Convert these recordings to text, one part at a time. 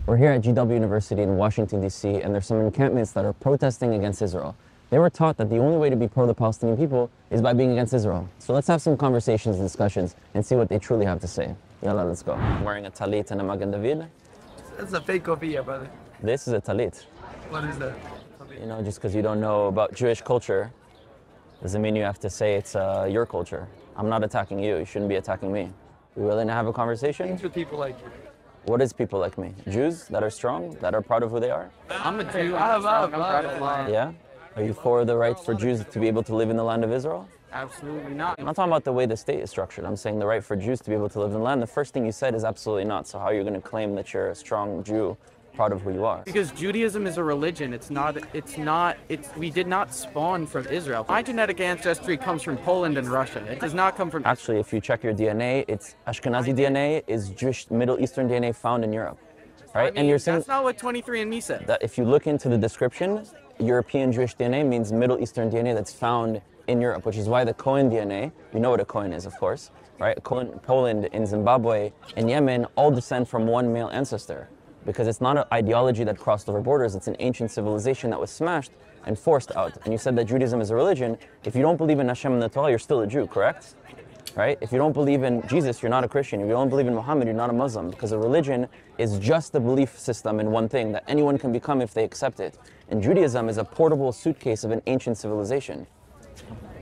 We're here at GW University in Washington, D.C., and there's some encampments that are protesting against Israel. They were taught that the only way to be pro the Palestinian people is by being against Israel. So let's have some conversations and discussions and see what they truly have to say. Yalla, let's go. I'm wearing a talit and a Magen David. That's a fake kofiyah, brother. This is a talit. What is that? You know, just because you don't know about Jewish culture doesn't mean you have to say it's your culture. I'm not attacking you. You shouldn't be attacking me. You willing to have a conversation? Things with people like you. What is people like me? Jews that are strong, that are proud of who they are? I'm a Jew. I'm proud of mine. Yeah? Are you for the right for Jews to be able to live in the land of Israel? Absolutely not. I'm not talking about the way the state is structured. I'm saying the right for Jews to be able to live in the land. The first thing you said is absolutely not. So how are you going to claim that you're a strong Jew, proud of who you are? Because Judaism is a religion. We did not spawn from Israel. My genetic ancestry comes from Poland and Russia. It does not come from... Actually, if you check your DNA, it's Ashkenazi DNA is Jewish Middle Eastern DNA found in Europe. Right? I mean, and you're saying that's not what 23andMe said. that if you look into the description, European Jewish DNA means Middle Eastern DNA that's found in Europe, which is why the Cohen DNA, you know what a Cohen is, of course, right? Poland, in Zimbabwe, and Yemen all descend from one male ancestor, because it's not an ideology that crossed over borders. It's an ancient civilization that was smashed and forced out. And you said that Judaism is a religion. If you don't believe in Hashem and the Torah, you're still a Jew, correct? Right? If you don't believe in Jesus, you're not a Christian. If you don't believe in Muhammad, you're not a Muslim, because a religion is just a belief system in one thing that anyone can become if they accept it. And Judaism is a portable suitcase of an ancient civilization.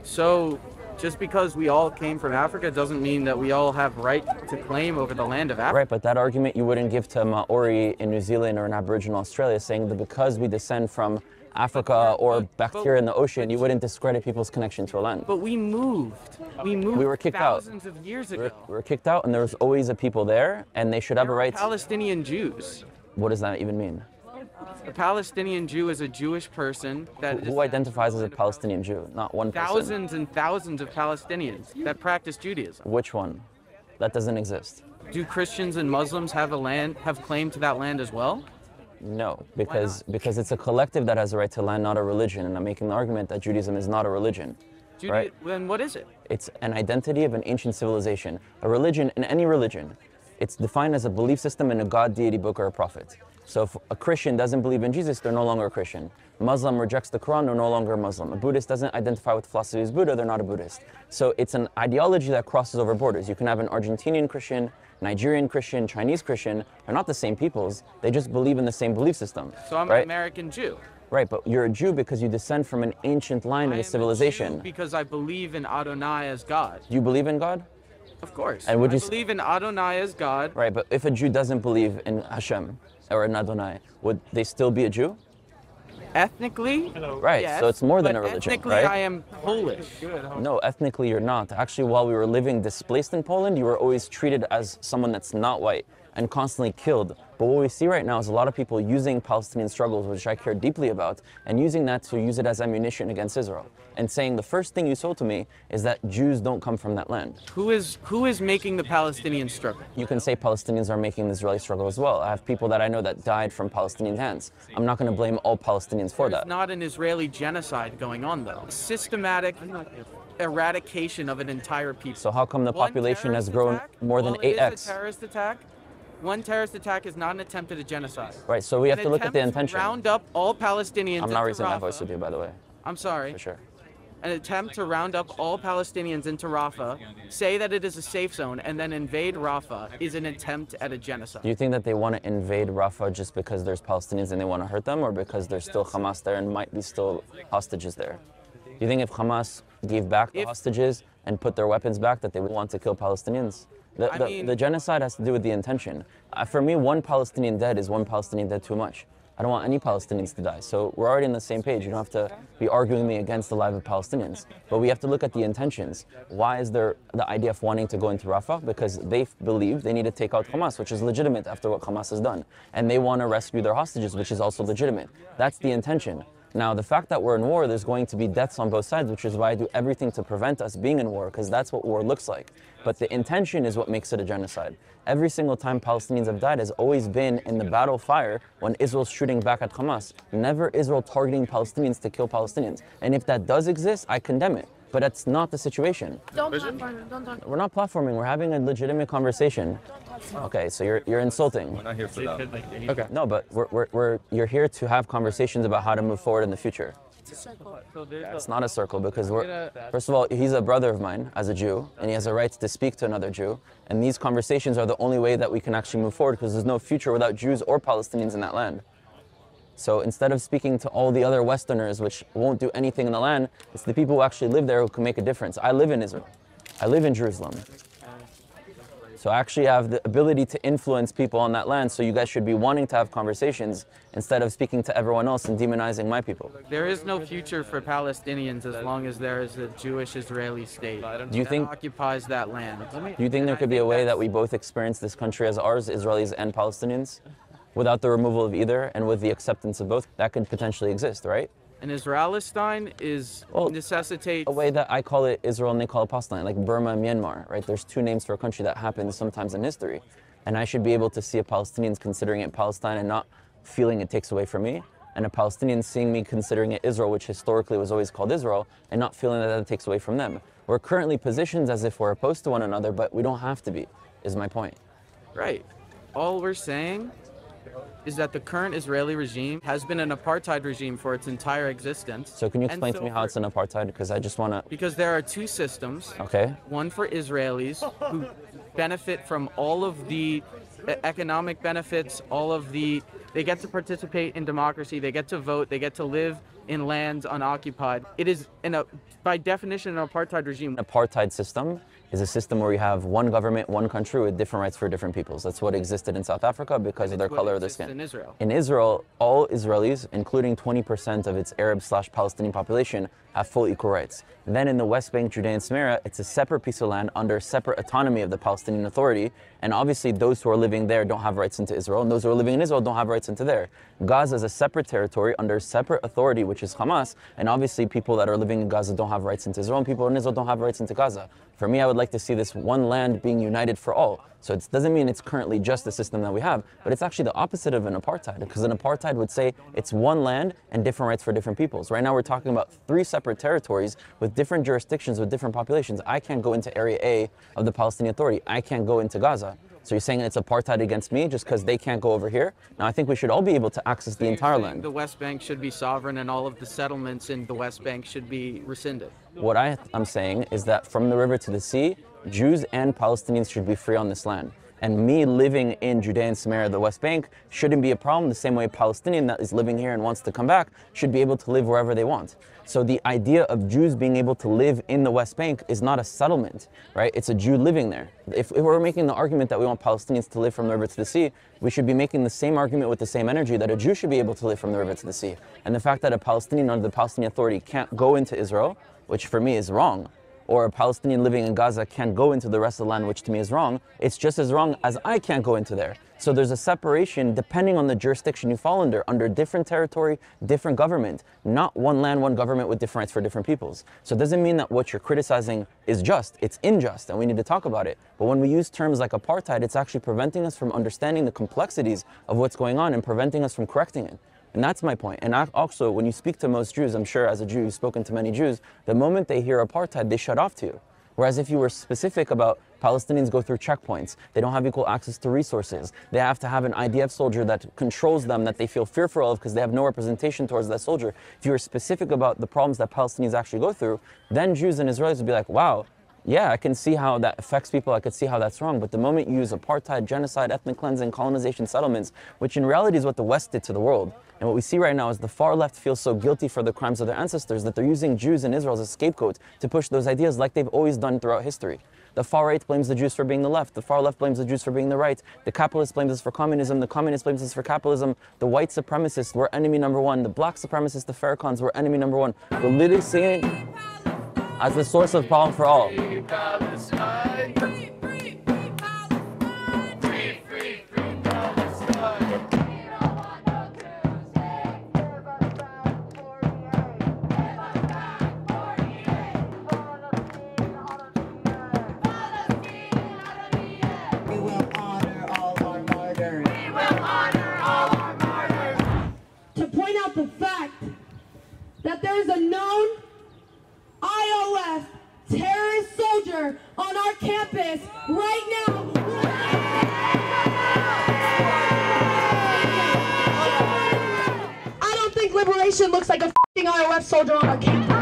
So, just because we all came from Africa doesn't mean that we all have right to claim over the land of Africa. Right, but that argument you wouldn't give to a Maori in New Zealand or an Aboriginal Australia, saying that because we descend from Africa or bacteria in the ocean, you wouldn't discredit people's connection to a land. But we moved. We were kicked out. thousands of years ago. We were kicked out, and there was always a people there, and they should have a right. Palestinian Jews. What does that even mean? A Palestinian Jew is a Jewish person that Who identifies as a Palestinian Jew? Not one person. Thousands and thousands of Palestinians that practice Judaism. Which one? That doesn't exist. Do Christians and Muslims have claim to that land as well? No, because it's a collective that has a right to land, not a religion. And I'm making the argument that Judaism is not a religion. Right? Then what is it? It's an identity of an ancient civilization. A religion, in any religion, it's defined as a belief system in a God, deity, book, or a prophet. So if a Christian doesn't believe in Jesus, they're no longer a Christian. A Muslim rejects the Quran, they're no longer a Muslim. A Buddhist doesn't identify with philosophy as Buddha, they're not a Buddhist. So it's an ideology that crosses over borders. You can have an Argentinian Christian, Nigerian Christian, Chinese Christian. They're not the same peoples. They just believe in the same belief system. So I'm right? an American Jew. Right, but you're a Jew because you descend from an ancient line of a civilization. I'm a Jew because I believe in Adonai as God. Do you believe in God? Of course. And would you believe in Adonai as God. Right, but if a Jew doesn't believe in Hashem or in Adonai, would they still be a Jew? Ethnically? Right, yes, so it's more than a religion, ethnically, right? I am Polish. No, ethnically you're not. Actually, while we were living displaced in Poland, you were always treated as someone that's not white and constantly killed. But what we see right now is a lot of people using Palestinian struggles, which I care deeply about, and using that to use it as ammunition against Israel. And saying the first thing you sold to me is that Jews don't come from that land. Who is making the Palestinian struggle? You can say Palestinians are making the Israeli struggle as well. I have people that I know that died from Palestinian hands. I'm not going to blame all Palestinians for that. There's not an Israeli genocide going on, though. Systematic eradication of an entire people. So how come the population has grown more than 8x? It is a terrorist attack. One terrorist attack is not an attempt at a genocide. Right, so we have to look at the intention. Round up all Palestinians. I'm not raising my voice with you, by the way. I'm sorry. For sure. An attempt to round up all Palestinians into Rafah, say that it is a safe zone, and then invade Rafah is an attempt at a genocide. Do you think that they want to invade Rafah just because there's Palestinians and they want to hurt them, or because there's still Hamas there and might be still hostages there? Do you think if Hamas gave back the hostages and put their weapons back, that they would want to kill Palestinians? The genocide has to do with the intention. For me, one Palestinian dead is one Palestinian dead too much. I don't want any Palestinians to die. So we're already on the same page. You don't have to be arguing me against the life of Palestinians. But we have to look at the intentions. Why is there the idea of wanting to go into Rafah? Because they believe they need to take out Hamas, which is legitimate after what Hamas has done. And they want to rescue their hostages, which is also legitimate. That's the intention. Now, the fact that we're in war, there's going to be deaths on both sides, which is why I do everything to prevent us being in war, because that's what war looks like. But the intention is what makes it a genocide. Every single time Palestinians have died has always been in the battle fire when Israel's shooting back at Hamas. Never Israel targeting Palestinians to kill Palestinians. And if that does exist, I condemn it. But that's not the situation. Don't platform. Don't talk. We're not platforming, we're having a legitimate conversation. Okay, so you're insulting. We're not here for that. Okay. No, but you're here to have conversations about how to move forward in the future. It's a circle. It's not a circle because first of all, he's a brother of mine as a Jew, and he has a right to speak to another Jew. And these conversations are the only way that we can actually move forward because there's no future without Jews or Palestinians in that land. So instead of speaking to all the other Westerners, which won't do anything in the land, it's the people who actually live there who can make a difference. I live in Israel. I live in Jerusalem. So I actually have the ability to influence people on that land, so you guys should be wanting to have conversations instead of speaking to everyone else and demonizing my people. There is no future for Palestinians as long as there is a Jewish-Israeli state Do you think that occupies that land. Do you think there could be a way that we both experience this country as ours, Israelis and Palestinians, without the removal of either and with the acceptance of both? That could potentially exist, right? And Israelistine is necessitates A way that I call it Israel and they call it Palestine, like Burma and Myanmar, right? There's two names for a country that happens sometimes in history. And I should be able to see a Palestinian considering it Palestine and not feeling it takes away from me, and a Palestinian seeing me considering it Israel, which historically was always called Israel, and not feeling that that takes away from them. We're currently positioned as if we're opposed to one another, but we don't have to be, is my point. right. All we're saying is that the current Israeli regime has been an apartheid regime for its entire existence. So can you And explain to me how it's an apartheid? Because I just want to... Because there are two systems. Okay. One for Israelis who benefit from all of the economic benefits, they get to participate in democracy, they get to vote, they get to live in lands unoccupied. It is, by definition, an apartheid regime. An apartheid system is a system where you have one government, one country with different rights for different peoples. That's what existed in South Africa because of their color of their skin. In Israel. In Israel, all Israelis, including 20% of its Arab/Palestinian population, have full equal rights. Then in the West Bank, Judea and Samaria, it's a separate piece of land under separate autonomy of the Palestinian Authority. And obviously those who are living there don't have rights into Israel, and those who are living in Israel don't have rights into there. Gaza is a separate territory under separate authority, which is Hamas, and obviously people that are living in Gaza don't have rights into Israel, and people in Israel don't have rights into Gaza. For me, I would like to see this one land being united for all. So it doesn't mean it's currently just the system that we have, but it's actually the opposite of an apartheid, because an apartheid would say it's one land and different rights for different peoples. Right now we're talking about 3 separate territories with different jurisdictions with different populations. I can't go into Area A of the Palestinian Authority. I can't go into Gaza. So you're saying it's apartheid against me just because they can't go over here? Now I think we should all be able to access the entire land. The West Bank should be sovereign and all of the settlements in the West Bank should be rescinded. What I'm saying is that from the river to the sea, Jews and Palestinians should be free on this land. And me living in Judea and Samaria, the West Bank, shouldn't be a problem the same way a Palestinian that is living here and wants to come back should be able to live wherever they want. So the idea of Jews being able to live in the West Bank is not a settlement, right? It's a Jew living there. If we're making the argument that we want Palestinians to live from the river to the sea, we should be making the same argument with the same energy that a Jew should be able to live from the river to the sea. And the fact that a Palestinian under the Palestinian Authority can't go into Israel, which for me is wrong, or a Palestinian living in Gaza can't go into the rest of the land, which to me is wrong, it's just as wrong as I can't go into there. So there's a separation depending on the jurisdiction you fall under different territory, different government, not one land, one government with different rights for different peoples. So it doesn't mean that what you're criticizing is just, it's unjust and we need to talk about it. But when we use terms like apartheid, it's actually preventing us from understanding the complexities of what's going on and preventing us from correcting it. And that's my point. And also, when you speak to most Jews, I'm sure as a Jew, you've spoken to many Jews, the moment they hear apartheid, they shut off to you. Whereas if you were specific about Palestinians go through checkpoints, they don't have equal access to resources, they have to have an IDF soldier that controls them that they feel fearful of because they have no representation towards that soldier. If you were specific about the problems that Palestinians actually go through, then Jews and Israelis would be like, wow, yeah, I can see how that affects people, I could see how that's wrong, but the moment you use apartheid, genocide, ethnic cleansing, colonization, settlements, which in reality is what the West did to the world, and what we see right now is the far left feels so guilty for the crimes of their ancestors that they're using Jews and Israel as a scapegoat to push those ideas like they've always done throughout history. The far right blames the Jews for being the left, the far left blames the Jews for being the right, the capitalist blames us for communism, the communist blames us for capitalism, the white supremacists were enemy number one, the black supremacists, the Farrakhan's were enemy number one. We're literally seeing it as the source of problem for all. there is a known IOF terrorist soldier on our campus right now. I don't think liberation looks like a f***ing IOF soldier on our campus.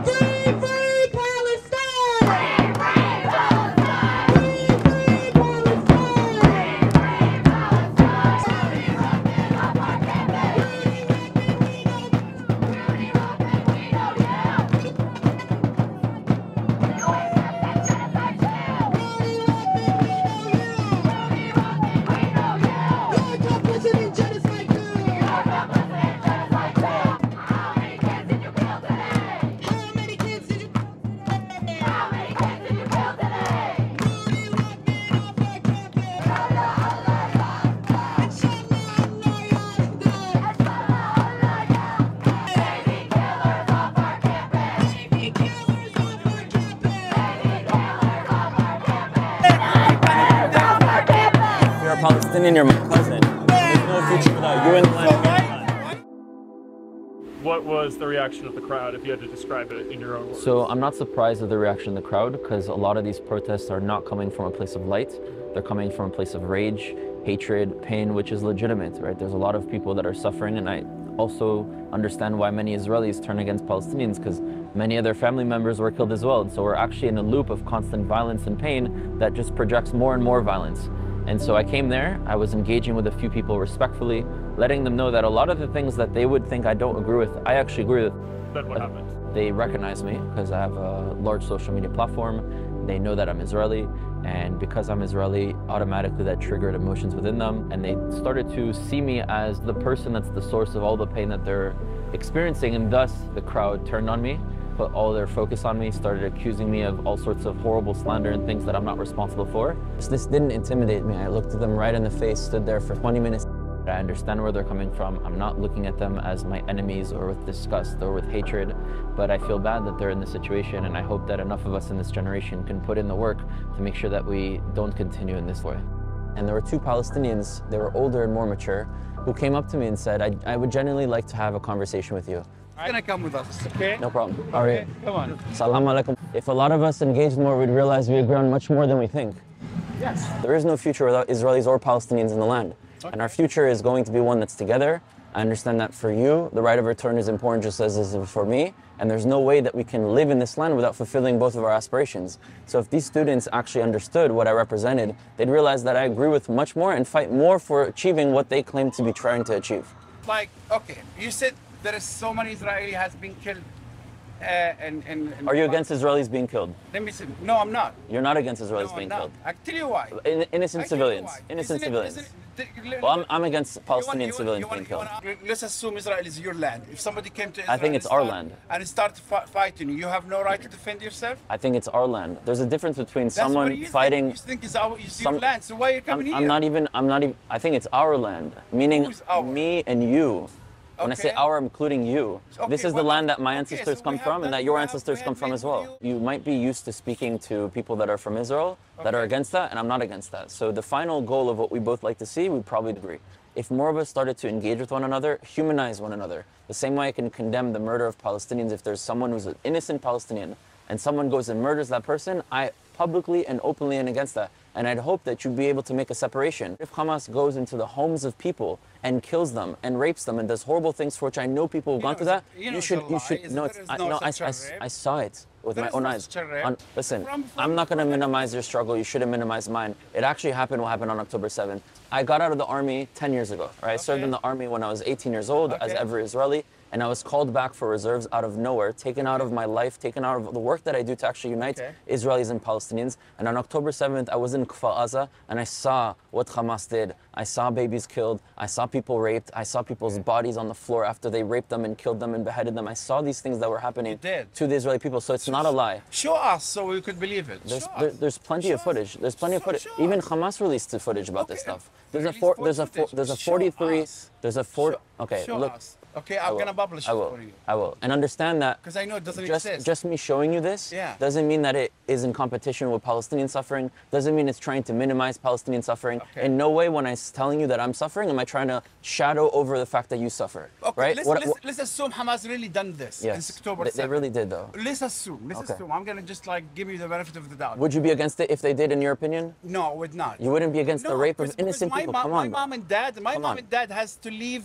Free, free Palestine! Free, free Palestine! Free, free Palestine! Free, free Palestine! Rudy Rochman off our campus! Rudy Rochman, we know you! Rudy Rochman, we know you! Rudy Rochman, we know you! You're complicit in genocide too! You're complicit in genocide too! How many kids did you kill today? How many kids did you kill today? How many kids did you kill today? Rudy Rochman off our campus! Inshallah Allah Yakhdar! Inshallah Allah Yakhdar! Inshallah Allah Yakhdar! Baby killers off our campus! Baby killers off our campus! Baby killers off our campus! Off our campus! If you're a Palestinian, you're my cousin. There's no future without you in the land. What was the reaction of the crowd, if you had to describe it in your own words? So I'm not surprised at the reaction of the crowd, because a lot of these protests are not coming from a place of light. They're coming from a place of rage, hatred, pain, which is legitimate, right? There's a lot of people that are suffering, and I also understand why many Israelis turn against Palestinians, because many of their family members were killed as well. And so we're actually in a loop of constant violence and pain that just projects more and more violence. And so I came there, I was engaging with a few people respectfully, letting them know that a lot of the things that they would think I don't agree with, I actually agree with. Then what happened? They recognize me because I have a large social media platform. They know that I'm Israeli, and because I'm Israeli, automatically that triggered emotions within them, and they started to see me as the person that's the source of all the pain that they're experiencing, and thus the crowd turned on me, put all their focus on me, started accusing me of all sorts of horrible slander and things that I'm not responsible for. This didn't intimidate me. I looked at them right in the face, stood there for 20 minutes. I understand where they're coming from. I'm not looking at them as my enemies or with disgust or with hatred, but I feel bad that they're in this situation, and I hope that enough of us in this generation can put in the work to make sure that we don't continue in this way. And there were two Palestinians, they were older and more mature, who came up to me and said, I would genuinely like to have a conversation with you. You're gonna come with us, okay? No problem. How are you? Come on. Salam alaikum. If a lot of us engaged more, we'd realize we agree on much more than we think. Yes. There is no future without Israelis or Palestinians in the land. And our future is going to be one that's together. I understand that for you, the right of return is important just as it is for me. And there's no way that we can live in this land without fulfilling both of our aspirations. So if these students actually understood what I represented, they'd realize that I agree with much more and fight more for achieving what they claim to be trying to achieve. Like, okay, you said there is so many Israeli has been killed. Are you against Israelis being killed? Let me see. No, I'm not. You're not against Israelis No, being I'm killed? not. I tell you why. Innocent civilians. Innocent civilians. Well, I'm against Palestinian civilians being killed. Let's assume Israel is your land. If somebody came to Israel I think it's our land. And start fighting you, have no right to defend yourself? I think it's our land. There's a difference between That's what someone you fighting. Think. You think it's your land, so why are you coming here? I'm not even, I think it's our land, meaning Who's our? me and you. When I say Okay. our, I'm including you. Okay, This is the well, land that my okay, ancestors so come we have from and that- that your we ancestors have come from as well. you. You might be used to speaking to people that are from Israel that are Okay. against that, and I'm not against that. So the final goal of what we both like to see, we probably agree. If more of us started to engage with one another, humanize one another, the same way I can condemn the murder of Palestinians if there's someone who's an innocent Palestinian and someone goes and murders that person, I publicly and openly am against that. And I'd hope that you'd be able to make a separation. If Hamas goes into the homes of people and kills them and rapes them and does horrible things for which I know people have gone through that, you should, no, it's, I saw it with my own eyes. Listen, I'm not going to minimize your struggle. You shouldn't minimize mine. It actually happened what happened on October 7th. I got out of the army 10 years ago. Right? I served in the army when I was 18 years old, as every Israeli. And I was called back for reserves out of nowhere, taken out of my life, taken out of the work that I do to actually unite Israelis and Palestinians. And on October 7th, I was in Kfar Aza, and I saw what Hamas did. I saw babies killed. I saw people raped. I saw people's bodies on the floor after they raped them and killed them and beheaded them. I saw these things that were happening to the Israeli people. So it's not a lie. Show us so we could believe it. There's plenty of footage. There's plenty of footage. Even Hamas released the footage about this stuff. There's a 43. Okay, Show look. us. Okay, I'm gonna publish it I will. for you. I will. And understand that Because I know it doesn't just, exist. just me showing you this Yeah. doesn't mean that it is in competition with Palestinian suffering, doesn't mean it's trying to minimize Palestinian suffering. Okay. In no way when I'm telling you that I'm suffering, am I trying to shadow over the fact that you suffer. Okay, right? let's assume Hamas really done this in Yes, October they 7th. really did though. Let's assume. Okay. I'm gonna just like give you the benefit of the doubt. Would you be against it if they did, in your opinion? No, I would not. You wouldn't be against the rape of because innocent my people. mom, Come my on. mom and dad, Come on. has to leave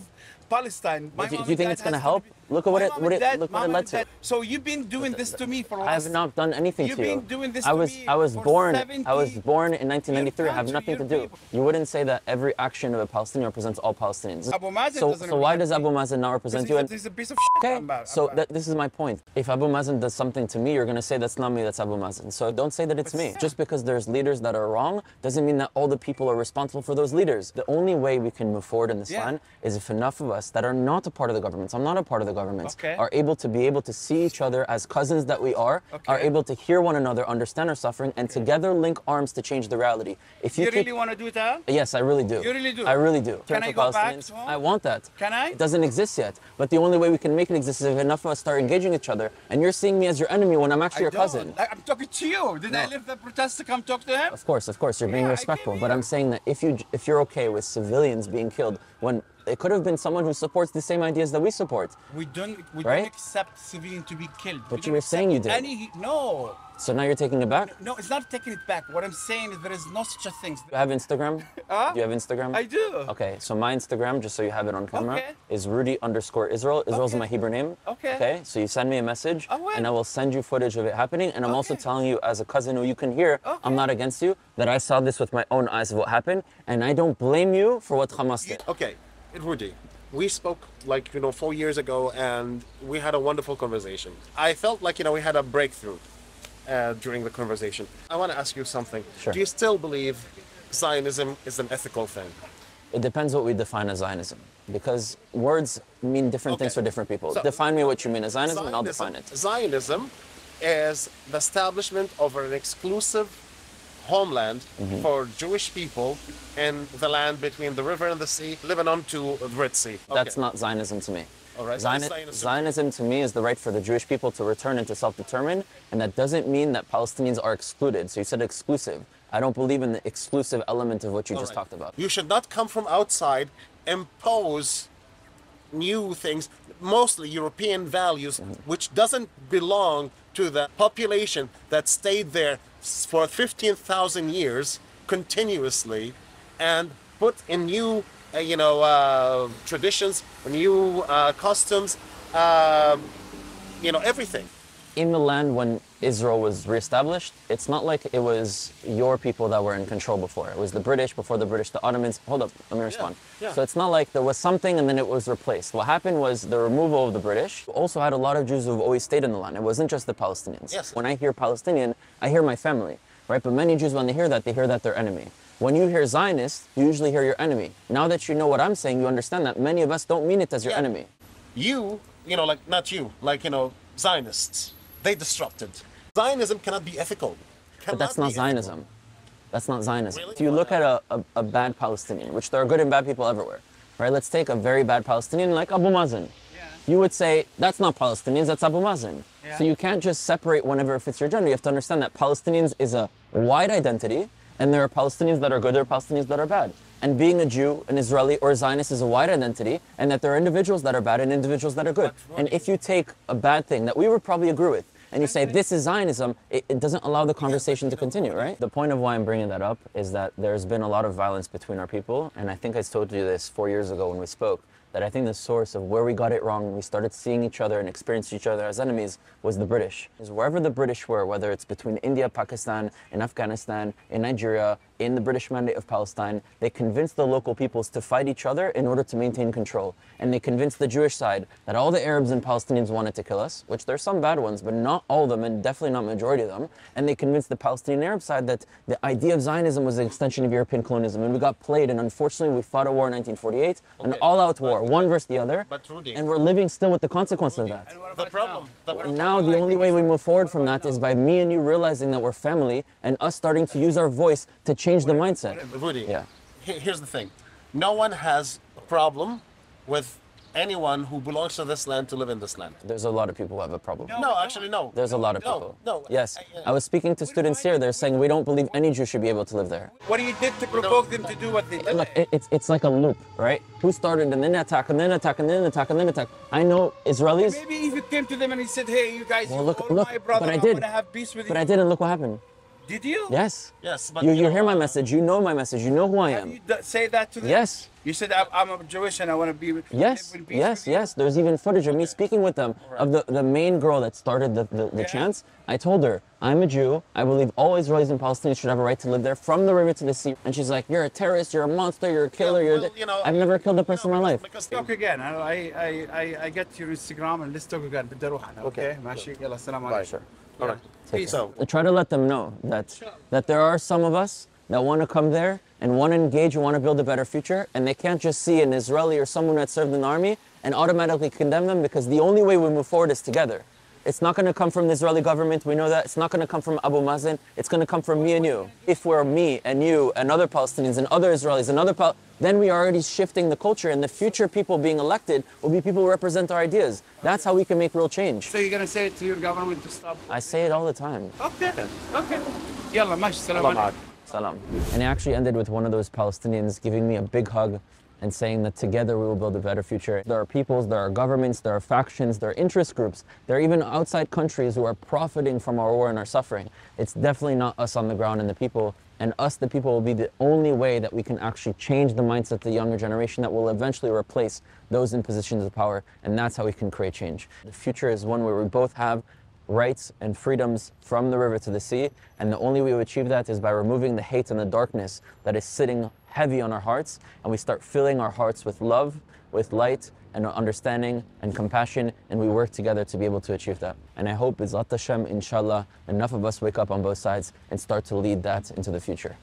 Palestine. My Do mom you and think dad it's gonna has to help? leave- Look at what My it- mom what and it- dad- look what mom it and led to. dad- So you've been doing this to me for I have not done anything You've to you. been doing this I to was me I was for born 70 I was born in 1993. I have Your nothing to country, do. your people. You wouldn't say that every action of a Palestinian represents all Palestinians. Abu Mazen so doesn't so why represent does Abu me. Mazen not represent you? Because And he's a piece of shit. okay, so this is my point. If Abu Mazen does something to me, you're gonna say that's not me, that's Abu Mazen. So don't say that it's me. Just because there's leaders that are wrong doesn't mean that all the people are responsible for those leaders. The only way we can move forward in this land is if enough of us that are not a part of the governments, I'm not a part of the governments, Okay. are able to be able to see each other as cousins that we are Okay. able to hear one another, understand our suffering, and together link arms to change the reality. If You keep- really want to do that? Yes, I really do. You really do? I really do. Can For I go back Palestinians, to home? I want that. Can I? It doesn't exist yet. But the only way we can make it exist is if enough of us start engaging each other. And you're seeing me as your enemy when I'm actually your cousin. I'm talking to you. Did I leave the protest to come talk to him? Of course, you're being Yeah, I respectful. came But here. I'm saying that if you're okay with civilians being killed when it could have been someone who supports the same ideas that we support. We don't Right? accept civilians to be killed. But We you don't were saying you accept did. No. So now you're taking it back? No, it's not taking it back. What I'm saying is there is no such a thing. Do you have Instagram? Huh? Do you have Instagram? I do. Okay, so my Instagram, just so you have it on camera, Okay. is Rudy_Israel. Israel's Okay. my Hebrew name. Okay. Okay, so you send me a message, I will. and I will send you footage of it happening. And I'm also Okay. telling you, as a cousin who you can hear, Okay. I'm not against you, that I saw this with my own eyes of what happened, and I don't blame you for what Hamas did. Okay, Rudy, we spoke 4 years ago, and we had a wonderful conversation. I felt like we had a breakthrough during the conversation. I want to ask you something. Sure. Do you still believe Zionism is an ethical thing? It depends what we define as Zionism, because words mean different things Okay. for different people. So- Define me what you mean as Zionism, and I'll define it. Zionism is the establishment of an exclusive homeland Mm-hmm. for Jewish people in the land between the river and the sea, Lebanon to the Red Sea. That's not Zionism to me. All right, Zion- that's Zionism. Zionism to me is the right for the Jewish people to return and to self-determine, and that doesn't mean that Palestinians are excluded. So you said exclusive. I don't believe in the exclusive element of what you All just right. talked about. You should not come from outside, impose new things, mostly European values, which doesn't belong to the population that stayed there for 15,000 years continuously, and put in new, traditions, new customs, everything. In the land when Israel was reestablished, it's not like it was your people that were in control before. It was the British, before the British, the Ottomans. Hold up, let me respond. yeah. So it's not like there was something and then it was replaced. What happened was the removal of the British also had a lot of Jews who've always stayed in the land. It wasn't just the Palestinians. Yes. When I hear Palestinian, I hear my family, right? But many Jews, when they hear that they're enemy. When you hear Zionist, you usually hear your enemy. Now that you know what I'm saying, you understand that many of us don't mean it as your Yeah. enemy. Not you, Zionists. They disrupted. Zionism cannot be ethical. But that's not Cannot be ethical. Zionism. That's not Zionism. Really? If you look at a bad Palestinian, which there are good and bad people everywhere, right? Let's take a very bad Palestinian like Abu Mazen. You would say, that's not Palestinians, that's Abu Mazen. So you can't just separate whenever it fits your agenda. You have to understand that Palestinians is a wide identity, and there are Palestinians that are good, there are Palestinians that are bad. And being a Jew, an Israeli, or a Zionist is a wide identity, and that there are individuals that are bad and individuals that are good. And if you take a bad thing that we would probably agree with, and you say, this is Zionism, it doesn't allow the conversation to continue, right? The point of why I'm bringing that up is that there's been a lot of violence between our people, and I think I told you this 4 years ago when we spoke, that I think the source of where we got it wrong when we started seeing each other and experiencing each other as enemies was the British. Because wherever the British were, whether it's between India, Pakistan, in Afghanistan, in Nigeria, in the British Mandate of Palestine, they convinced the local peoples to fight each other in order to maintain control. And they convinced the Jewish side that all the Arabs and Palestinians wanted to kill us, which there's some bad ones, but not all of them, and definitely not majority of them. And they convinced the Palestinian Arab side that the idea of Zionism was an extension of European colonialism. And we got played, and unfortunately we fought a war in 1948, an all-out war, one versus the other, But Rudy, and we're living still with the consequences of that. the problem. Now the only way we move forward from that is by me and you realizing that we're family and us starting to use our voice to change the mindset. Rudy, Yeah. here's the thing. No one has a problem with anyone who belongs to this land to live in this land. There's a lot of people who have a problem. No, actually, no. There's a lot of No, people. no. Yes. I was speaking to students here. They're saying we don't believe any Jew should be able to live there. What you did to provoke them to do what they did? Look, it's like a loop, right? Who started and then attack and then attack and then attack and then attack. I know Israelis. Maybe if you came to them and he said, "Hey, you guys, Well, you're look, all look. my brother. But I I did. want to have peace with But you." I did, and look what happened. Did you? Yes. Yes, but You know, hear my message. You know my message. You know who I Have am. you say that to them? Yes. You said, I'm a Jewish and I want to be with Yes, live in peace yes, with you." yes. There's even footage of me speaking with them of the main girl that started the chants. I told her, I'm a Jew. I believe all Israelis and Palestinians should have a right to live there from the river to the sea. And she's like, you're a terrorist, you're a monster, you're a killer, well, you know, I've never killed a person in my life. Because Talk again. I get your Instagram and let's talk again. بدي أروح أنا. Okay. ماشي. يلا السلام عليكم. Sure. all right. Peace. So I try to let them know that there are some of us that want to come there and want to engage and want to build a better future, and they can't just see an Israeli or someone that served in the army and automatically condemn them, because the only way we move forward is together. It's not going to come from the Israeli government, we know that. It's not going to come from Abu Mazen. It's going to come from me and you. If we're me and you and other Palestinians and other Israelis and then we are already shifting the culture, and the future people being elected will be people who represent our ideas. That's how we can make real change. So you're gonna say it to your government to stop? I say it all the time. Okay. Okay. يلا ماشي. السلام عليكم. Salam. And it actually ended with one of those Palestinians giving me a big hug and saying that together we will build a better future. There are peoples, there are governments, there are factions, there are interest groups, there are even outside countries who are profiting from our war and our suffering. It's definitely not us on the ground and the people, and us, the people, will be the only way that we can actually change the mindset of the younger generation that will eventually replace those in positions of power, and that's how we can create change. The future is one where we both have rights and freedoms from the river to the sea, and the only way we achieve that is by removing the hate and the darkness that is sitting heavy on our hearts, and we start filling our hearts with love, with light, and understanding and compassion, and we work together to be able to achieve that. And I hope, B'ezrat Hashem, inshallah, enough of us wake up on both sides and start to lead that into the future.